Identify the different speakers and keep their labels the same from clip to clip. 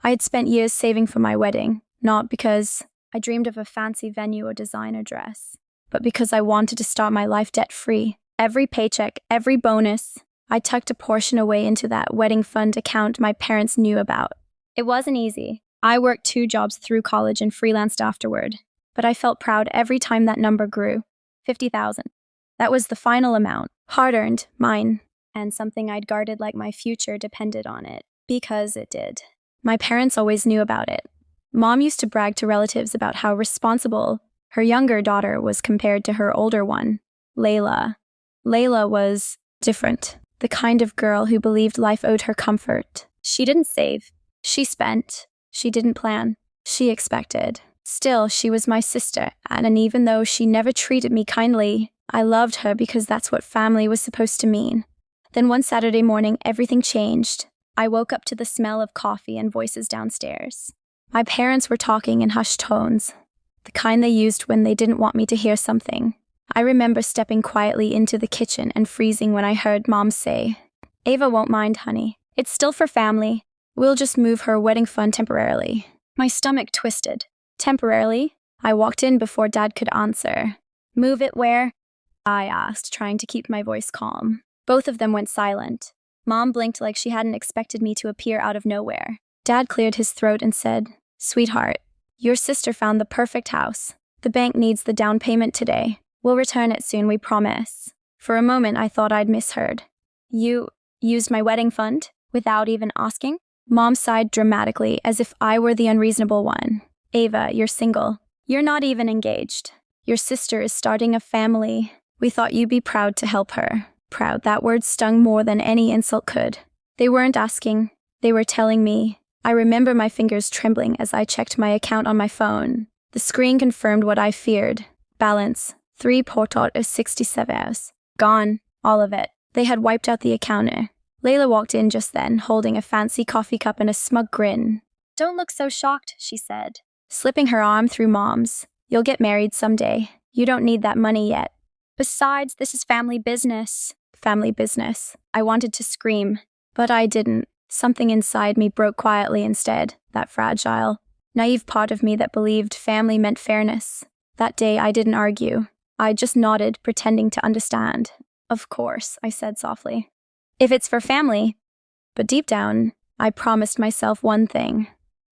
Speaker 1: I had spent years saving for my wedding, not because I dreamed of a fancy venue or designer dress, but because I wanted to start my life debt-free. Every paycheck, every bonus, I tucked a portion away into that wedding fund account my parents knew about. It wasn't easy. I worked 2 jobs through college and freelanced afterward, but I felt proud every time that number grew. 50,000. That was the final amount. Hard-earned, mine, and something I'd guarded like my future depended on it, because it did. My parents always knew about it. Mom used to brag to relatives about how responsible her younger daughter was compared to her older one, Layla. Layla was different, the kind of girl who believed life owed her comfort. She didn't save. She spent. She didn't plan. She expected. Still, she was my sister, and even though she never treated me kindly, I loved her because that's what family was supposed to mean. Then one Saturday morning, everything changed. I woke up to the smell of coffee and voices downstairs. My parents were talking in hushed tones, the kind they used when they didn't want me to hear something. I remember stepping quietly into the kitchen and freezing when I heard Mom say, "Ava won't mind, honey. It's still for family. We'll just move her wedding fund temporarily." My stomach twisted. Temporarily? I walked in before Dad could answer. "Move it where?" I asked, trying to keep my voice calm. Both of them went silent. Mom blinked like she hadn't expected me to appear out of nowhere. Dad cleared his throat and said, "Sweetheart, your sister found the perfect house. The bank needs the down payment today. We'll return it soon, we promise." For a moment, I thought I'd misheard. "You used my wedding fund without even asking?" Mom sighed dramatically, as if I were the unreasonable one. "Ava, you're single. You're not even engaged. Your sister is starting a family. We thought you'd be proud to help her." Proud, that word stung more than any insult could. They weren't asking. They were telling me. I remember my fingers trembling as I checked my account on my phone. The screen confirmed what I feared. Balance, 3.67 hours. Gone, all of it. They had wiped out the accountant. Layla walked in just then, holding a fancy coffee cup and a smug grin. "Don't look so shocked," she said, slipping her arm through Mom's. "You'll get married someday. You don't need that money yet. Besides, this is family business." Family business. I wanted to scream, but I didn't. Something inside me broke quietly instead, that fragile, naive part of me that believed family meant fairness. That day, I didn't argue. I just nodded, pretending to understand. "Of course," I said softly. "If it's for family." But deep down, I promised myself one thing.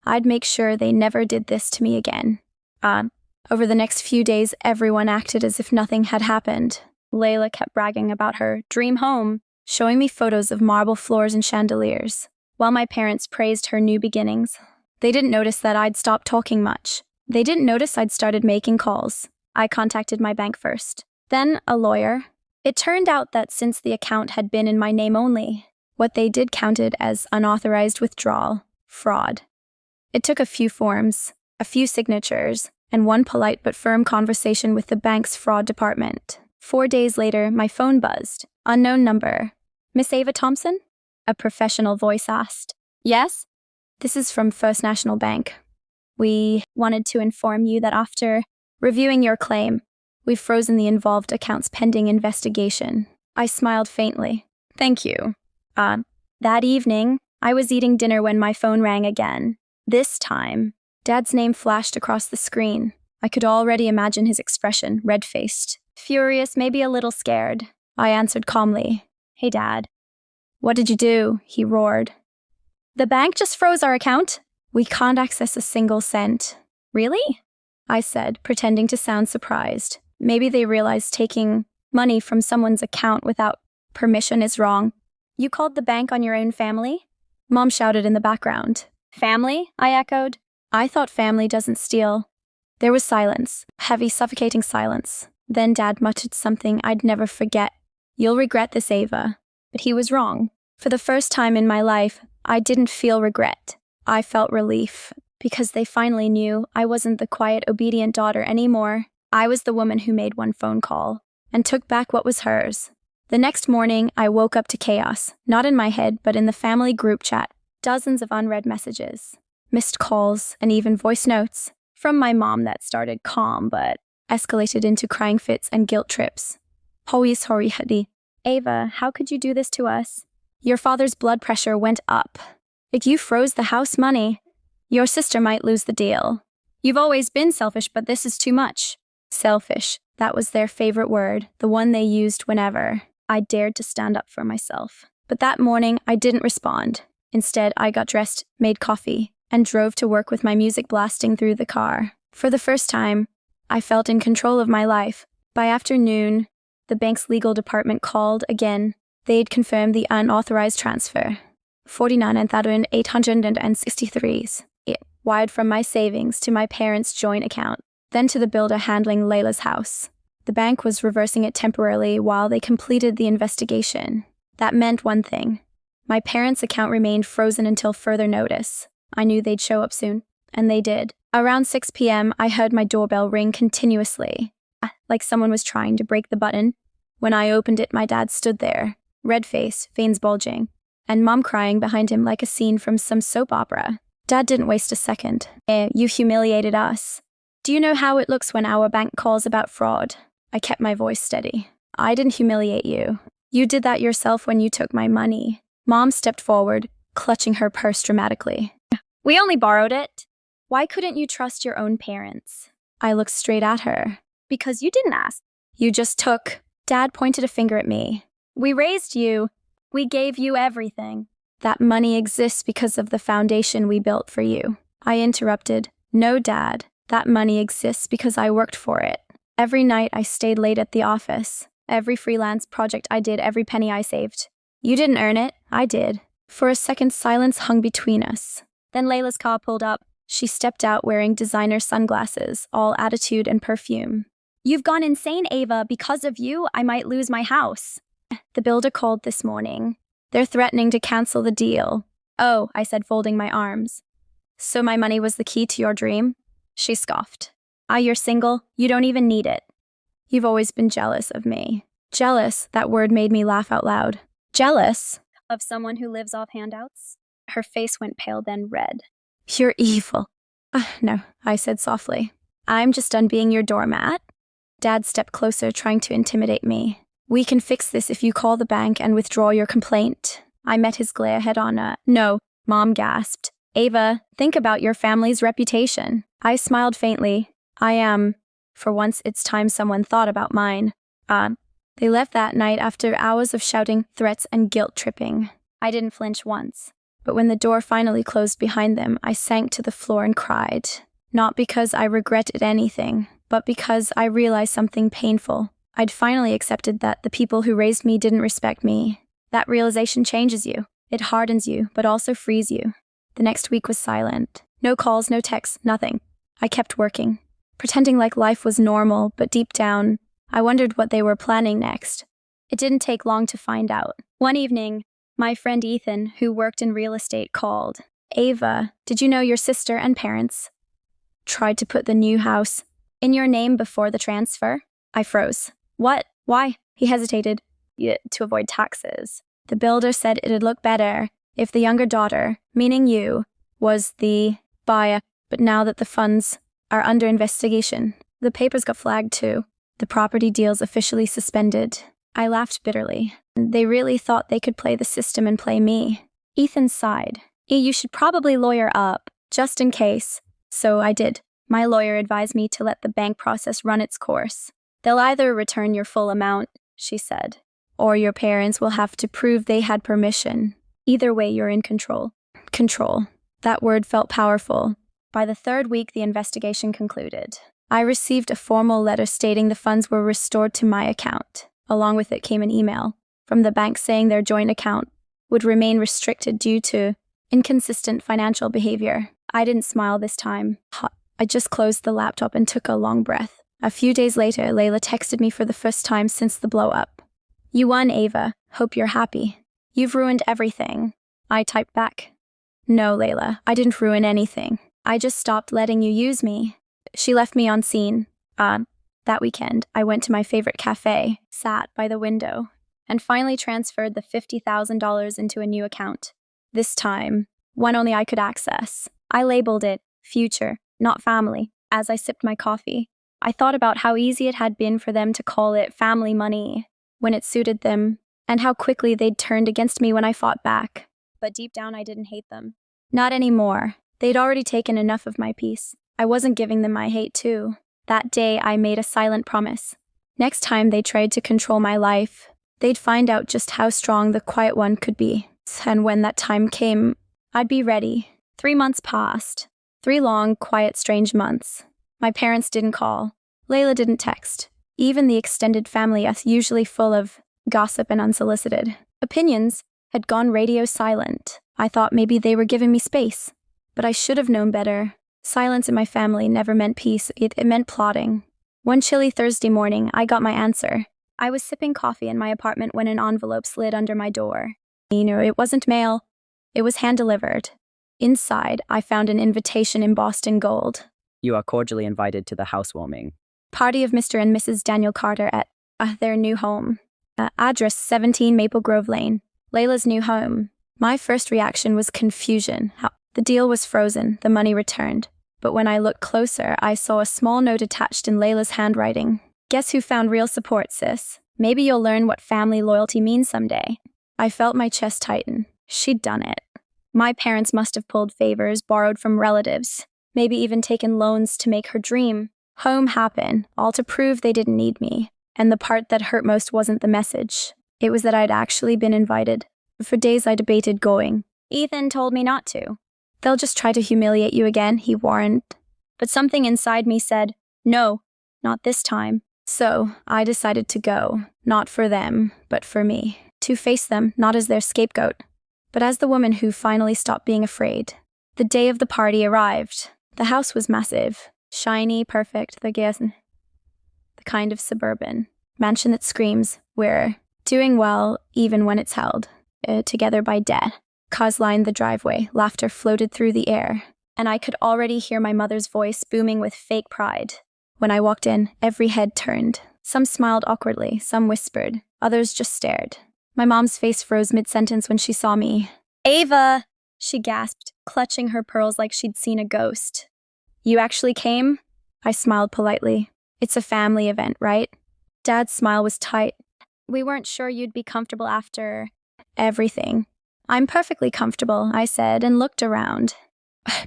Speaker 1: I'd make sure they never did this to me again. Over the next few days, everyone acted as if nothing had happened. Layla kept bragging about her dream home, showing me photos of marble floors and chandeliers, while my parents praised her new beginnings. They didn't notice that I'd stopped talking much. They didn't notice I'd started making calls. I contacted my bank first, then a lawyer. It turned out that since the account had been in my name only, what they did counted as unauthorized withdrawal, fraud. It took a few forms, a few signatures, and one polite but firm conversation with the bank's fraud department. 4 days later, my phone buzzed. Unknown number. "Miss Ava Thompson?" A professional voice asked. "Yes?" "This is from First National Bank. We wanted to inform you that after reviewing your claim, we've frozen the involved accounts pending investigation." I smiled faintly. "Thank you." That evening, I was eating dinner when my phone rang again. This time, Dad's name flashed across the screen. I could already imagine his expression, red-faced. Furious, maybe a little scared. I answered calmly. "Hey, Dad." "What did you do?" he roared. "The bank just froze our account. We can't access a single cent." "Really?" I said, pretending to sound surprised. Maybe they realized taking money from someone's account without permission is wrong. "You called the bank on your own family?" Mom shouted in the background. "Family?" I echoed. I thought family doesn't steal. There was silence, heavy, suffocating silence. Then Dad muttered something I'd never forget. "You'll regret this, Ava." But he was wrong. For the first time in my life, I didn't feel regret. I felt relief, because they finally knew I wasn't the quiet, obedient daughter anymore. I was the woman who made one phone call and took back what was hers. The next morning, I woke up to chaos, not in my head, but in the family group chat. Dozens of unread messages, missed calls, and even voice notes from my mom that started calm but escalated into crying fits and guilt trips. Sorry, Hadi. "Ava, how could you do this to us? Your father's blood pressure went up. Like you froze the house money. Your sister might lose the deal. You've always been selfish, but this is too much. Selfish. That was their favorite word, the one they used whenever I dared to stand up for myself. But that morning, I didn't respond. Instead, I got dressed, made coffee, and drove to work with my music blasting through the car. For the first time, I felt in control of my life. By afternoon, the bank's legal department called again. They'd confirmed the unauthorized transfer. 49,863. It wired from my savings to my parents' joint account, then to the builder handling Layla's house. The bank was reversing it temporarily while they completed the investigation. That meant one thing. My parents' account remained frozen until further notice. I knew they'd show up soon, and they did. Around 6 p.m., I heard my doorbell ring continuously, like someone was trying to break the button. When I opened it, my dad stood there, red face, veins bulging, and Mom crying behind him like a scene from some soap opera. Dad didn't waste a second. You humiliated us. Do you know how it looks when our bank calls about fraud? I kept my voice steady. I didn't humiliate you. You did that yourself when you took my money. Mom stepped forward, clutching her purse dramatically. We only borrowed it. Why couldn't you trust your own parents? I looked straight at her. Because you didn't ask. You just took. Dad pointed a finger at me. We raised you. We gave you everything. That money exists because of the foundation we built for you. I interrupted. No, Dad. That money exists because I worked for it. Every night I stayed late at the office. Every freelance project I did, every penny I saved. You didn't earn it. I did. For a second, silence hung between us. Then Layla's car pulled up. She stepped out wearing designer sunglasses, all attitude and perfume. You've gone insane, Ava. Because of you, I might lose my house. The builder called this morning. They're threatening to cancel the deal. Oh, I said, folding my arms. So my money was the key to your dream? She scoffed. You're single. You don't even need it. You've always been jealous of me. Jealous, that word made me laugh out loud. Jealous? Of someone who lives off handouts? Her face went pale, then red. You're evil. No, I said softly. I'm just done being your doormat. Dad stepped closer, trying to intimidate me. We can fix this if you call the bank and withdraw your complaint. I met his glare head on. No, Mom gasped. Ava, think about your family's reputation. I smiled faintly. For once, it's time someone thought about mine. They left that night after hours of shouting, threats, and guilt-tripping. I didn't flinch once. But when the door finally closed behind them, I sank to the floor and cried. Not because I regretted anything, but because I realized something painful. I'd finally accepted that the people who raised me didn't respect me. That realization changes you. It hardens you, but also frees you. The next week was silent. No calls, no texts, nothing. I kept working, pretending like life was normal, but deep down, I wondered what they were planning next. It didn't take long to find out. One evening, my friend Ethan, who worked in real estate, called. Ava, did you know your sister and parents tried to put the new house in your name before the transfer? I froze. What? Why? He hesitated. To avoid taxes. The builder said it'd look better if the younger daughter, meaning you, was the buyer. But now that the funds are under investigation, the papers got flagged too. The property deal's officially suspended. I laughed bitterly. They really thought they could play the system and play me. Ethan sighed. You should probably lawyer up, just in case. So I did. My lawyer advised me to let the bank process run its course. They'll either return your full amount, she said, or your parents will have to prove they had permission. Either way, you're in control. Control. That word felt powerful. By the third week, the investigation concluded. I received a formal letter stating the funds were restored to my account. Along with it came an email from the bank saying their joint account would remain restricted due to inconsistent financial behavior. I didn't smile this time. I just closed the laptop and took a long breath. A few days later, Layla texted me for the first time since the blow-up. You won, Ava. Hope you're happy. You've ruined everything. I typed back. No, Layla, I didn't ruin anything. I just stopped letting you use me. She left me on scene. That weekend, I went to my favorite cafe, sat by the window, and finally transferred the $50,000 into a new account. This time, one only I could access. I labeled it future, not family. As I sipped my coffee, I thought about how easy it had been for them to call it family money when it suited them, and how quickly they'd turned against me when I fought back. But deep down, I didn't hate them. Not anymore. They'd already taken enough of my peace. I wasn't giving them my hate too. That day, I made a silent promise. Next time they tried to control my life, they'd find out just how strong the quiet one could be. And when that time came, I'd be ready. 3 months passed. 3 long, quiet, strange months. My parents didn't call. Layla didn't text. Even the extended family, usually full of gossip and unsolicited opinions, had gone radio silent. I thought maybe they were giving me space. But I should have known better. Silence in my family never meant peace. It meant plotting. One chilly Thursday morning, I got my answer. I was sipping coffee in my apartment when an envelope slid under my door. It wasn't mail. It was hand-delivered. Inside, I found an invitation embossed in gold.
Speaker 2: You are cordially invited to the housewarming.
Speaker 1: Party of Mr. and Mrs. Daniel Carter at their new home. Address 17 Maple Grove Lane. Layla's new home. My first reaction was confusion. The deal was frozen, the money returned. But when I looked closer, I saw a small note attached in Layla's handwriting. Guess who found real support, sis? Maybe you'll learn what family loyalty means someday. I felt my chest tighten. She'd done it. My parents must have pulled favors, borrowed from relatives, maybe even taken loans to make her dream home happen, all to prove they didn't need me. And the part that hurt most wasn't the message. It was that I'd actually been invited. For days I debated going. Ethan told me not to. They'll just try to humiliate you again, he warned. But something inside me said, no, not this time. So I decided to go, not for them, but for me. To face them, not as their scapegoat, but as the woman who finally stopped being afraid. The day of the party arrived. The house was massive, shiny, perfect, the kind of suburban mansion that screams, we're doing well even when it's held together by debt. Cars lined the driveway, laughter floated through the air, and I could already hear my mother's voice booming with fake pride. When I walked in, every head turned. Some smiled awkwardly, some whispered, others just stared. My mom's face froze mid-sentence when she saw me. Ava! She gasped, clutching her pearls like she'd seen a ghost. You actually came? I smiled politely. It's a family event, right? Dad's smile was tight. We weren't sure you'd be comfortable after everything. I'm perfectly comfortable, I said, and looked around.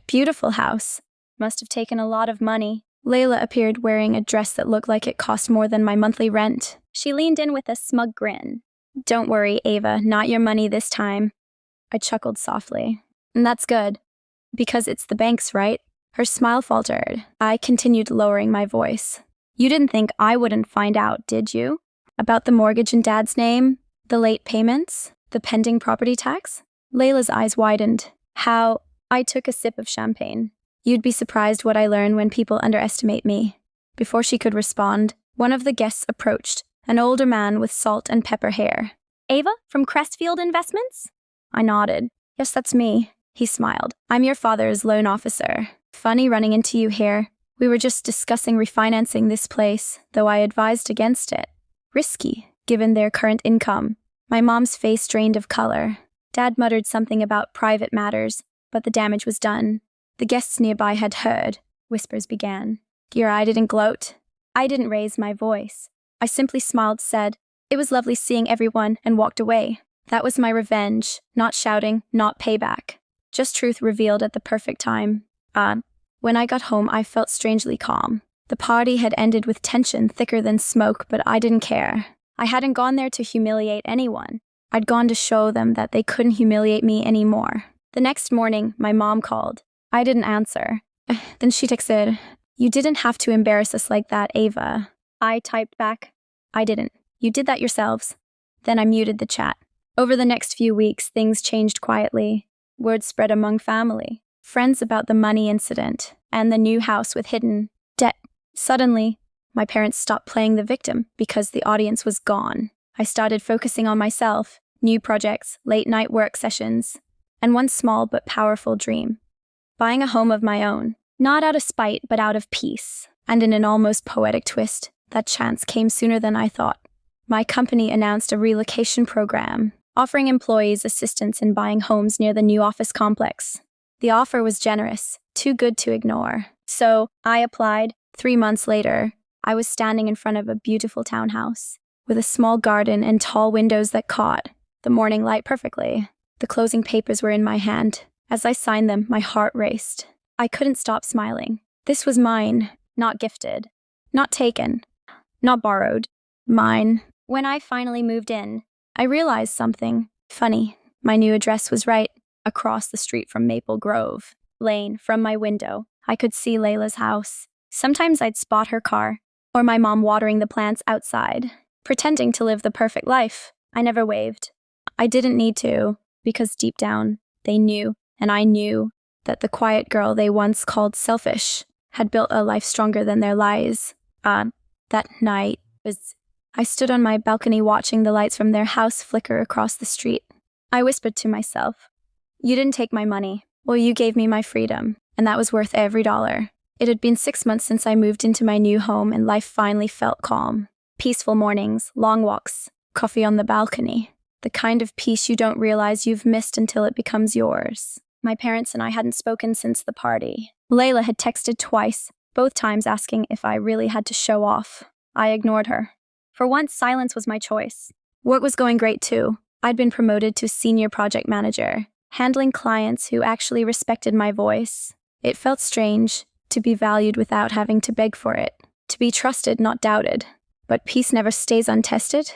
Speaker 1: Beautiful house. Must have taken a lot of money. Layla appeared wearing a dress that looked like it cost more than my monthly rent. She leaned in with a smug grin. Don't worry, Ava, not your money this time. I chuckled softly. And that's good. Because it's the bank's, right? Her smile faltered. I continued lowering my voice. You didn't think I wouldn't find out, did you? About the mortgage in Dad's name? The late payments? The pending property tax? Layla's eyes widened. How? I took a sip of champagne. You'd be surprised what I learn when people underestimate me. Before she could respond, one of the guests approached, an older man with salt and pepper hair. Ava, from Crestfield Investments? I nodded. Yes, that's me. He smiled. I'm your father's loan officer. Funny running into you here. We were just discussing refinancing this place, though I advised against it. Risky, given their current income. My mom's face drained of color. Dad muttered something about private matters, but the damage was done. The guests nearby had heard. Whispers began. I didn't gloat. I didn't raise my voice. I simply smiled, said, it was lovely seeing everyone, and walked away. That was my revenge. Not shouting, not payback. Just truth revealed at the perfect time. When I got home, I felt strangely calm. The party had ended with tension thicker than smoke, but I didn't care. I hadn't gone there to humiliate anyone. I'd gone to show them that they couldn't humiliate me anymore. The next morning, my mom called. I didn't answer. Then she texted, you didn't have to embarrass us like that, Ava. I typed back, I didn't. You did that yourselves. Then I muted the chat. Over the next few weeks, things changed quietly. Word spread among family, friends about the money incident, and the new house with hidden debt. Suddenly, my parents stopped playing the victim because the audience was gone. I started focusing on myself, new projects, late-night work sessions, and one small but powerful dream. Buying a home of my own, not out of spite, but out of peace. And in an almost poetic twist, that chance came sooner than I thought. My company announced a relocation program, offering employees assistance in buying homes near the new office complex. The offer was generous, too good to ignore. So I applied. 3 months later, I was standing in front of a beautiful townhouse, with a small garden and tall windows that caught the morning light perfectly. The closing papers were in my hand. As I signed them, my heart raced. I couldn't stop smiling. This was mine, not gifted, not taken, not borrowed. Mine. When I finally moved in, I realized something funny. My new address was right across the street from Maple Grove Lane. From my window, I could see Layla's house. Sometimes I'd spot her car, or my mom watering the plants outside, pretending to live the perfect life. I never waved. I didn't need to, because deep down, they knew, and I knew, that the quiet girl they once called selfish had built a life stronger than their lies. That night I stood on my balcony watching the lights from their house flicker across the street. I whispered to myself, "You didn't take my money. Well, you gave me my freedom, and that was worth every dollar." It had been 6 months since I moved into my new home, and life finally felt calm. Peaceful mornings, long walks, coffee on the balcony. The kind of peace you don't realize you've missed until it becomes yours. My parents and I hadn't spoken since the party. Layla had texted twice, both times asking if I really had to show off. I ignored her. For once, silence was my choice. Work was going great too. I'd been promoted to senior project manager, handling clients who actually respected my voice. It felt strange to be valued without having to beg for it, to be trusted, not doubted. But peace never stays untested.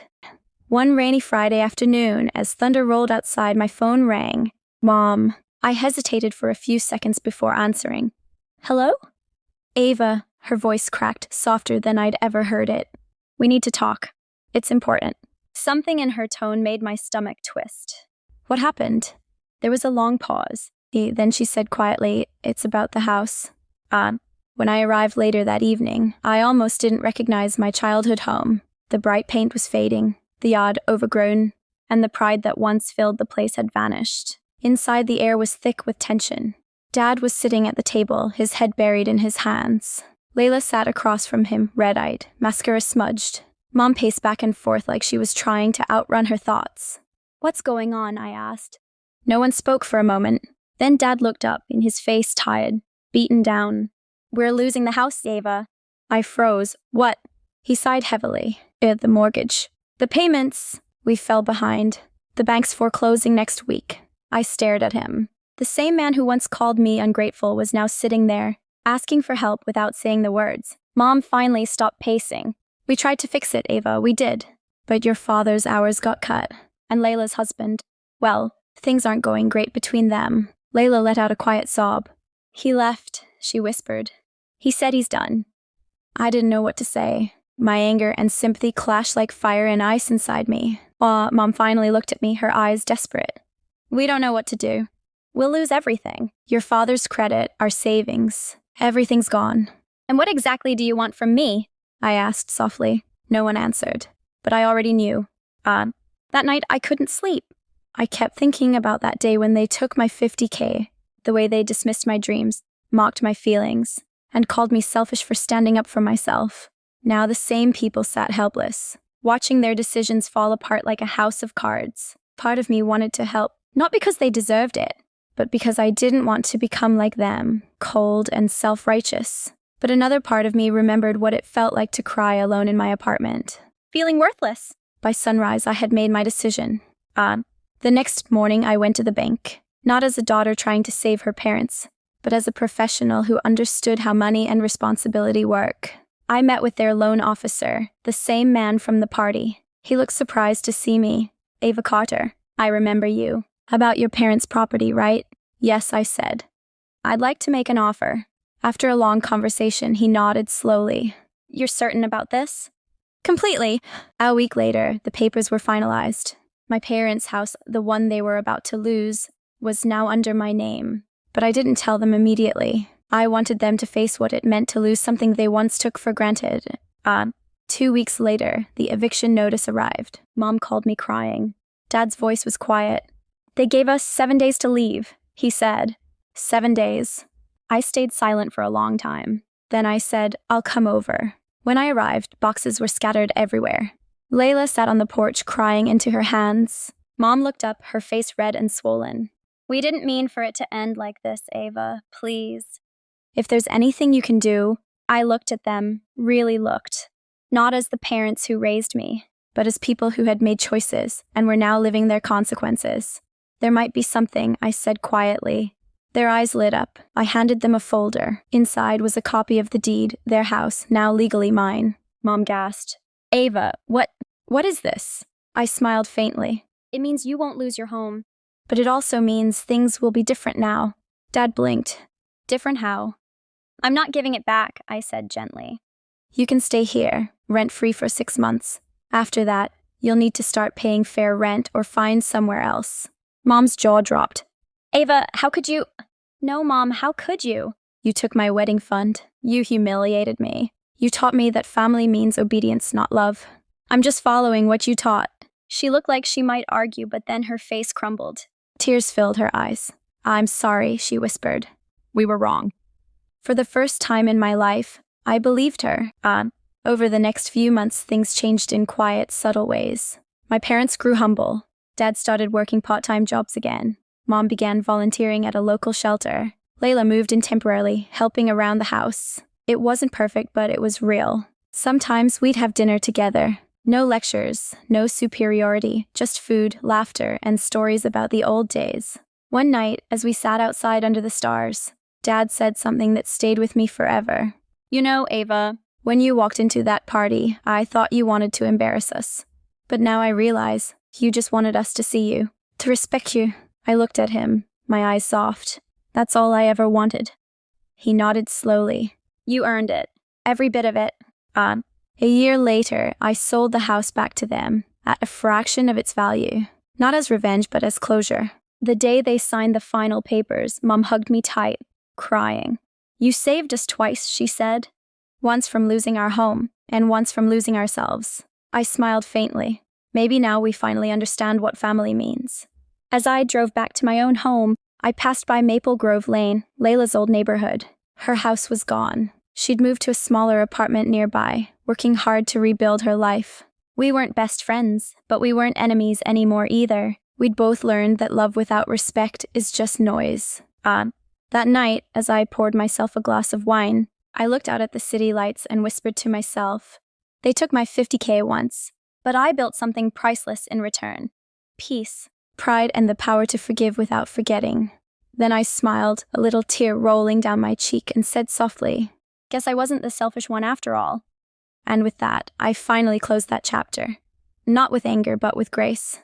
Speaker 1: One rainy Friday afternoon, as thunder rolled outside, my phone rang. Mom. I hesitated for a few seconds before answering. Hello? Ava, her voice cracked, softer than I'd ever heard it. We need to talk. It's important. Something in her tone made my stomach twist. What happened? There was a long pause. Then she said quietly, "It's about the house." When I arrived later that evening, I almost didn't recognize my childhood home. The bright paint was fading, the yard overgrown, and the pride that once filled the place had vanished. Inside, the air was thick with tension. Dad was sitting at the table, his head buried in his hands. Layla sat across from him, red-eyed, mascara smudged. Mom paced back and forth like she was trying to outrun her thoughts. "What's going on?" I asked. No one spoke for a moment. Then Dad looked up, in his face tired, beaten down. "We're losing the house, Ava." I froze. "What?" He sighed heavily. "The mortgage. The payments." We fell behind. The bank's foreclosing next week. I stared at him. The same man who once called me ungrateful was now sitting there, asking for help without saying the words. Mom finally stopped pacing. "We tried to fix it, Ava, we did. But your father's hours got cut. And Layla's husband. Well, things aren't going great between them." Layla let out a quiet sob. "He left," she whispered. "He said he's done." I didn't know what to say. My anger and sympathy clashed like fire and ice inside me. Mom finally looked at me, her eyes desperate. "We don't know what to do. We'll lose everything. Your father's credit, our savings. Everything's gone." "And what exactly do you want from me?" I asked softly. No one answered. But I already knew. That night I couldn't sleep. I kept thinking about that day when they took my $50K, the way they dismissed my dreams, mocked my feelings, and called me selfish for standing up for myself. Now the same people sat helpless, watching their decisions fall apart like a house of cards. Part of me wanted to help, not because they deserved it, but because I didn't want to become like them, cold and self-righteous. But another part of me remembered what it felt like to cry alone in my apartment, feeling worthless. By sunrise, I had made my decision. The next morning, I went to the bank, not as a daughter trying to save her parents, but as a professional who understood how money and responsibility work. I met with their loan officer, the same man from the party. He looked surprised to see me. "Ava Carter, I remember you. About your parents' property, right?" "Yes," I said. "I'd like to make an offer." After a long conversation, he nodded slowly. "You're certain about this?" "Completely." A week later, the papers were finalized. My parents' house, the one they were about to lose, was now under my name. But I didn't tell them immediately. I wanted them to face what it meant to lose something they once took for granted. 2 weeks later, the eviction notice arrived. Mom called me crying. Dad's voice was quiet. "They gave us 7 days to leave," he said. 7 days. I stayed silent for a long time. Then I said, "I'll come over." When I arrived, boxes were scattered everywhere. Layla sat on the porch crying into her hands. Mom looked up, her face red and swollen. "We didn't mean for it to end like this, Ava. Please. If there's anything you can do." I looked at them, really looked. Not as the parents who raised me, but as people who had made choices and were now living their consequences. "There might be something," I said quietly. Their eyes lit up. I handed them a folder. Inside was a copy of the deed, their house, now legally mine. Mom gasped. Ava, what is this? I smiled faintly. It means you won't lose your home. But it also means things will be different now. Dad blinked. Different how? I'm not giving it back, I said gently. You can stay here, rent-free for 6 months. After that, you'll need to start paying fair rent or find somewhere else. Mom's jaw dropped. Ava, how could you? No, Mom, how could you? You took my wedding fund. You humiliated me. You taught me that family means obedience, not love. I'm just following what you taught. She looked like she might argue, but then her face crumbled. Tears filled her eyes. I'm sorry, she whispered. We were wrong. For the first time in my life, I believed her. Over the next few months, things changed in quiet, subtle ways. My parents grew humble. Dad started working part-time jobs again. Mom began volunteering at a local shelter. Layla moved in temporarily, helping around the house. It wasn't perfect, but it was real. Sometimes we'd have dinner together. No lectures, no superiority, just food, laughter, and stories about the old days. One night, as we sat outside under the stars, Dad said something that stayed with me forever. You know, Ava, when you walked into that party, I thought you wanted to embarrass us. But now I realize you just wanted us to see you, to respect you. I looked at him, my eyes soft. That's all I ever wanted. He nodded slowly. You earned it. Every bit of it. A year later, I sold the house back to them, at a fraction of its value. Not as revenge, but as closure. The day they signed the final papers, Mom hugged me tight, crying. You saved us twice, she said. Once from losing our home, and once from losing ourselves. I smiled faintly. Maybe now we finally understand what family means. As I drove back to my own home, I passed by Maple Grove Lane, Layla's old neighborhood. Her house was gone. She'd moved to a smaller apartment nearby, working hard to rebuild her life. We weren't best friends, but we weren't enemies anymore either. We'd both learned that love without respect is just noise. That night, as I poured myself a glass of wine, I looked out at the city lights and whispered to myself, they took my $50K once, but I built something priceless in return. Peace, pride, and the power to forgive without forgetting. Then I smiled, a little tear rolling down my cheek, and said softly, guess I wasn't the selfish one after all. And with that, I finally closed that chapter. Not with anger, but with grace.